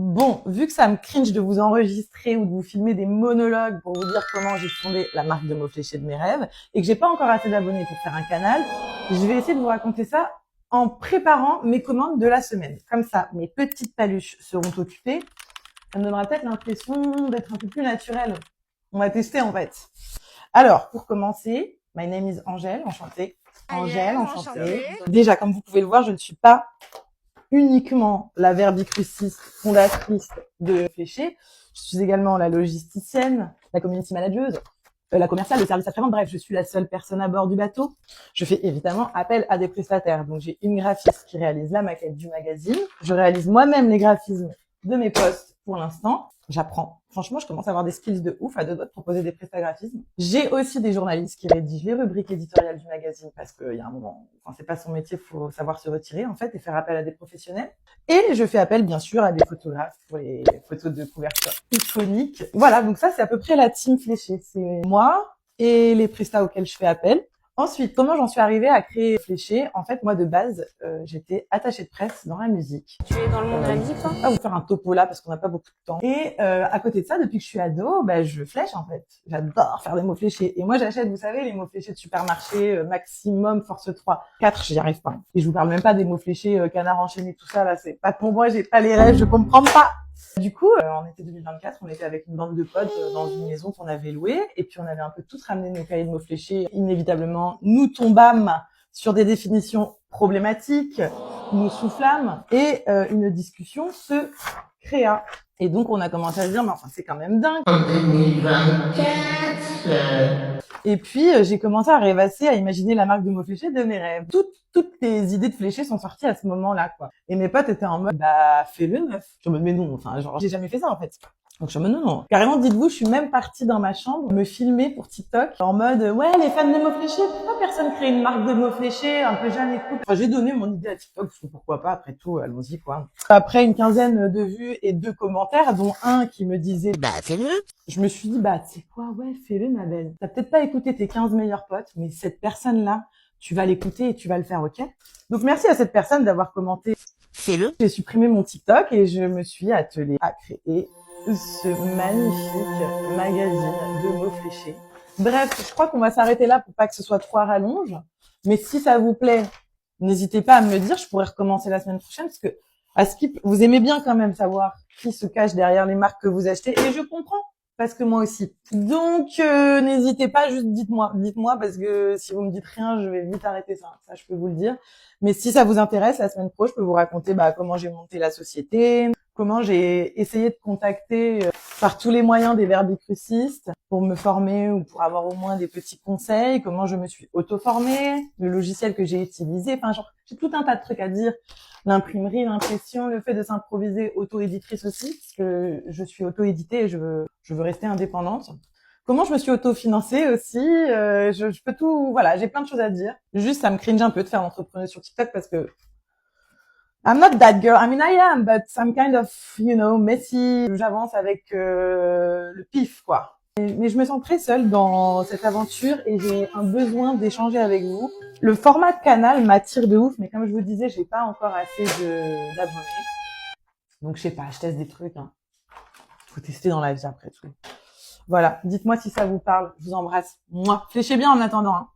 Bon, vu que ça me cringe de vous enregistrer ou de vous filmer des monologues pour vous dire comment j'ai fondé la marque de mots fléchés de mes rêves et que j'ai pas encore assez d'abonnés pour faire un canal, je vais essayer de vous raconter ça en préparant mes commandes de la semaine. Comme ça, mes petites paluches seront occupées. Ça me donnera peut-être l'impression d'être un peu plus naturel. On va tester en fait. Alors, pour commencer, my name is Angèle, enchantée. Angèle, enchantée. Déjà, comme vous pouvez le voir, je ne suis pas uniquement la verbicruciste fondatrice de Fléché. Je suis également la logisticienne, la community manager, la commerciale, le service après-vente. Bref, je suis la seule personne à bord du bateau. Je fais évidemment appel à des prestataires. Donc, j'ai une graphiste qui réalise la maquette du magazine. Je réalise moi-même les graphismes de mes posts pour l'instant. J'apprends. Franchement, je commence à avoir des skills de ouf à deux doigts de proposer des prestagraphismes. J'ai aussi des journalistes qui rédigent les rubriques éditoriales du magazine parce qu'il y a un moment, enfin, c'est pas son métier, faut savoir se retirer, en fait, et faire appel à des professionnels. Et je fais appel, bien sûr, à des photographes pour les photos de couverture iconiques. Voilà. Donc ça, c'est à peu près la team Fléché. C'est moi et les prestats auxquels je fais appel. Ensuite, comment j'en suis arrivée à créer Fléché? En fait, moi, de base, j'étais attachée de presse dans la musique. Tu es dans le monde de la musique, toi? Je vais pas vous faire un topo là parce qu'on n'a pas beaucoup de temps. Et à côté de ça, depuis que je suis ado, je flèche en fait. J'adore faire des mots fléchés. Et moi, j'achète, vous savez, les mots fléchés de supermarché, maximum, force 3. 4, j'y arrive pas. Et je vous parle même pas des mots fléchés, canard enchaîné, tout ça, là, c'est pas pour moi, j'ai pas les rêves, je comprends pas. Du coup, en été 2024, on était avec une bande de potes dans une maison qu'on avait louée, et puis on avait un peu tous ramené nos cahiers de mots fléchés. Inévitablement, nous tombâmes sur des définitions problématiques, nous soufflâmes, et une discussion se créa. Et donc, on a commencé à se dire, mais enfin, c'est quand même dingue. En 2024. Et puis, j'ai commencé à rêvasser, à imaginer la marque de mots fléchés de mes rêves. Toutes les idées de fléchés sont sorties à ce moment-là, quoi. Et mes potes étaient en mode, fais-le, meuf. Je suis en mode, mais non, enfin, genre, j'ai jamais fait ça, en fait. Donc, je suis en mode, non. Carrément, dites-vous, je suis même partie dans ma chambre me filmer pour TikTok en mode, ouais, les fans de mots fléchés, pourquoi personne crée une marque de mots fléchés, un peu jeune et tout. Enfin, j'ai donné mon idée à TikTok, parce que pourquoi pas, après tout, allons-y, quoi. Après une quinzaine de vues et 2 commentaires, dont un qui me disait, fais-le. Je me suis dit, tu sais quoi, ouais, fais-le, ma belle. T'as peut-être pas écouté tes 15 meilleurs potes, mais cette personne-là, tu vas l'écouter et tu vas le faire, ok? Donc, merci à cette personne d'avoir commenté. Fais-le. J'ai supprimé mon TikTok et je me suis attelée à créer ce magnifique magazine de mots fléchés. Bref, je crois qu'on va s'arrêter là pour pas que ce soit trop à rallonge. Mais si ça vous plaît, n'hésitez pas à me le dire. Je pourrais recommencer la semaine prochaine parce que à Skip, vous aimez bien quand même savoir qui se cache derrière les marques que vous achetez. Et je comprends parce que moi aussi. Donc, n'hésitez pas, juste dites-moi parce que si vous me dites rien, je vais vite arrêter ça. Ça, je peux vous le dire. Mais si ça vous intéresse, la semaine prochaine, je peux vous raconter comment j'ai monté la société, comment j'ai essayé de contacter par tous les moyens des verbicrucistes pour me former ou pour avoir au moins des petits conseils, comment je me suis auto-formée, le logiciel que j'ai utilisé, enfin genre j'ai tout un tas de trucs à dire, l'imprimerie, l'impression, le fait de s'improviser auto-éditrice aussi, parce que je suis auto-éditée et je veux rester indépendante. Comment je me suis auto-financée aussi, je peux tout, voilà, j'ai plein de choses à dire. Juste, ça me cringe un peu de faire l'entrepreneuse sur TikTok parce que I'm not that girl. I mean, I am, but I'm kind of, messy. J'avance avec le pif, quoi. Mais je me sens très seule dans cette aventure et j'ai un besoin d'échanger avec vous. Le format de canal m'attire de ouf, mais comme je vous disais, j'ai pas encore assez d'abonnés. Donc, je sais pas, je teste des trucs. Faut tester dans la vie après tout. Voilà, dites-moi si ça vous parle. Je vous embrasse. Moi, fléchez bien en attendant.